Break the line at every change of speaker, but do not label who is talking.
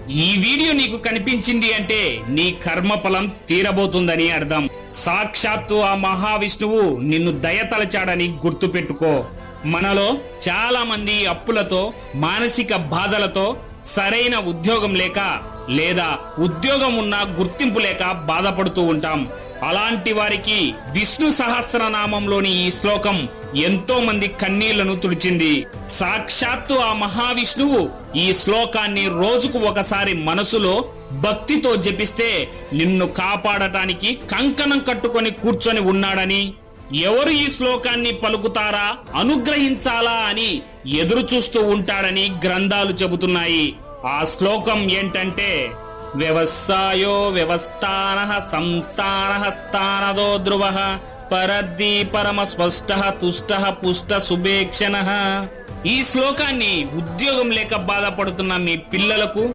ఈ వీడియో నీకు కనిపించింది అంటే నీ కర్మఫలం తీరబోతుందని అర్థం. సాక్షాత్తు ఆ మహావిష్ణువు నిన్ను దయతలచాడని గుర్తుపెట్టుకో. మనలో చాలా మంది అప్పులతో, మానసిక బాధలతో, సరైన ఉద్యోగం లేక లేదా ఉద్యోగం ఉన్నా గుర్తింపు లేక బాధపడుతూ ఉంటాం. అలాంటి వారికి విష్ణు సహస్రనామంలోని ఈ శ్లోకం ఎంతో మంది కన్నీళ్లను తుడిచింది. సాక్షాత్తు ఆ మహావిష్ణువు ఈ శ్లోకాన్ని రోజుకు ఒకసారి మనసులో భక్తితో జపిస్తే నిన్ను కాపాడటానికి కంకణం కట్టుకొని కూర్చొని ఉన్నాడని, ఎవరు ఈ శ్లోకాన్ని పలుకుతారా, అనుగ్రహించాలా అని ఎదురు చూస్తూ ఉంటాడని గ్రంథాలు చెబుతున్నాయి. ఆ శ్లోకం ఏంటంటే, వ్యవసాయో వ్యవస్థానః సంస్థానః స్థానదో ధ్రువః పరద్ధి పరమ స్పష్టః తుష్టః పుష్ట సుభేక్షణః. ఈ శ్లోకాన్ని ఉద్యోగం లేక బాధపడుతున్న మీ పిల్లలకు,